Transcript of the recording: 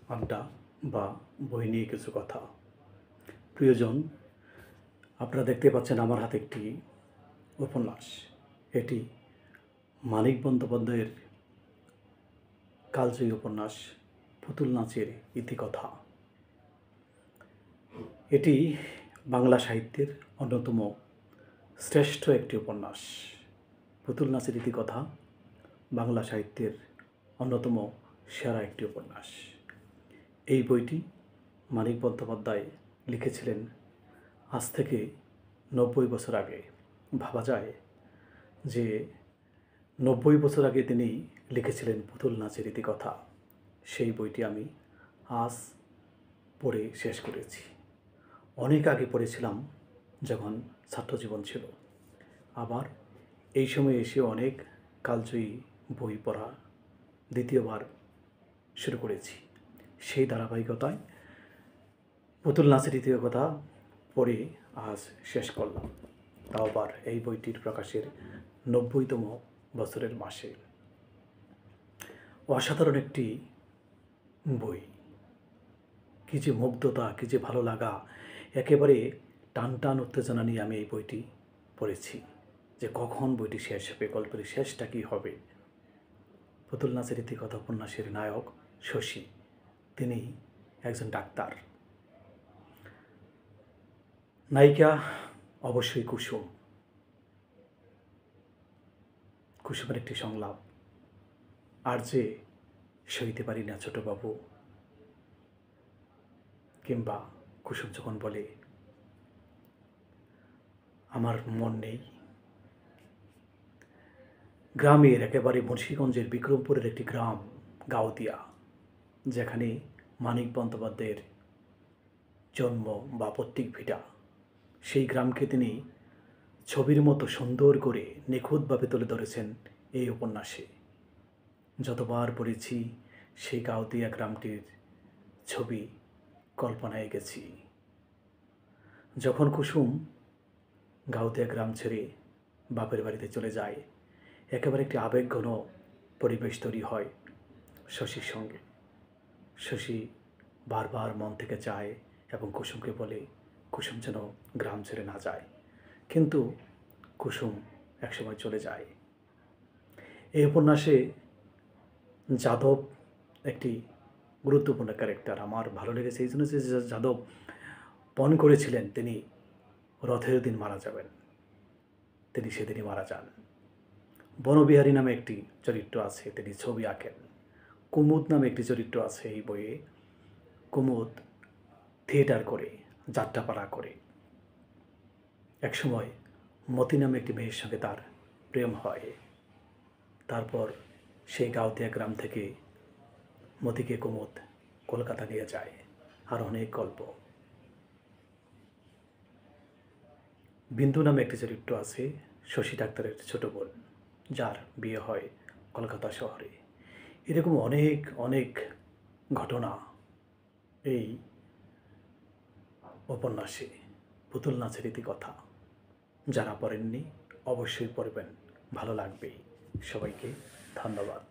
আড্ডা বা বই নিয়ে কিছু কথা। প্রিয়জন, আপনারা দেখতে পাচ্ছেন আমার হাতে একটি উপন্যাস। এটি মানিক বন্দ্যোপাধ্যায়ের কালজয়ী উপন্যাস পুতুল নাচের ইতিকথা। এটি বাংলা সাহিত্যের অন্যতম শ্রেষ্ঠ একটি উপন্যাস। পুতুল নাচের ইতিকথা বাংলা সাহিত্যের অন্যতম সেরা একটি উপন্যাস। এই বইটি মানিক বন্দ্যোপাধ্যায় লিখেছিলেন আজ থেকে 90 বছর আগে। ভাবা যায় যে 90 বছর আগে তিনি লিখেছিলেন পুতুল নাচের ইতিকথা। সেই বইটি আমি আজ পড়ে শেষ করেছি। অনেক আগে পড়েছিলাম যখন ছাত্রজীবন ছিল। আবার এই সময়ে এসে অনেক কালজয়ী বই পড়া দ্বিতীয়বার শুরু করেছি। সেই ধারাবাহিকতায় পুতুল নাচের ইতিকথা পড়ে আজ শেষ করলাম, তাও আবার এই বইটির প্রকাশের 90তম বছরের মাসে। অসাধারণ একটি বই, কী যে মুগ্ধতা, কী যে ভালো লাগা, একেবারে টান টান উত্তেজনা নিয়ে আমি এই বইটি পড়েছি যে কখন বইটি শেষ হবে, গল্পের শেষটা কী হবে। পুতুল নাচের ইতিকথা উপন্যাসের নায়ক শশী, তিনি একজন ডাক্তার। নায়িকা অবশ্যই কুসুম। কুসুমের একটি সংলাপ, আর যে সইতে পারি না ছোটবাবু, কিংবা কুসুম যখন বলে আমার মন নেই। গ্রামের একেবারে মুন্সিগঞ্জের বিক্রমপুরের একটি গ্রাম গাউদিয়া, যেখানে মানিক বন্দ্যোপাধ্যায়ের জন্ম বা পৈতৃক ভিটা, সেই গ্রামকে তিনি ছবির মতো সুন্দর করে নিখুঁতভাবে তুলে ধরেছেন এই উপন্যাসে। যতবার পড়েছি সেই গাউদিয়া গ্রামটির ছবি কল্পনায় গেছি। যখন কুসুম গাউদিয়া গ্রাম ছেড়ে বাপের বাড়িতে চলে যায়, একেবারে একটি আবেগঘন পরিবেশ তৈরি হয় শশীর সঙ্গে। শশী বারবার মন থেকে চায় এবং কুসুমকে বলে কুসুম যেন গ্রাম ছেড়ে না যায়, কিন্তু কুসুম একসময় চলে যায়। এই উপন্যাসে যাদব একটি গুরুত্বপূর্ণ ক্যারেক্টার। আমার ভালো লেগেছে এই জন্য যে যাদব পণ করেছিলেন তিনি রথের দিন মারা যাবেন, তিনি সেদিনই মারা যান। বনবিহারী নামে একটি চরিত্র আছে, তিনি ছবি আঁকেন। কুমুদ নামে একটি চরিত্র আছে এই বইয়ে। কুমুদ থিয়েটার করে, যাত্রাপালা করে। একসময় মতি নামে একটি মেয়ের সঙ্গে তার প্রেম হয়। তারপর সেই গাউদিয়া গ্রাম থেকে মতিকে কুমুদ কলকাতা নিয়ে যায়। আর অনেক গল্প। বিন্দু নামে একটি চরিত্র আছে, শশী ডাক্তারের ছোট বোন, যার বিয়ে হয় কলকাতা শহরে। এরকম অনেক অনেক ঘটনা এই উপন্যাসে পুতুল নাচের ইতিকথা। যারা পড়েননি অবশ্যই পড়বেন, ভালো লাগবেই। সবাইকে ধন্যবাদ।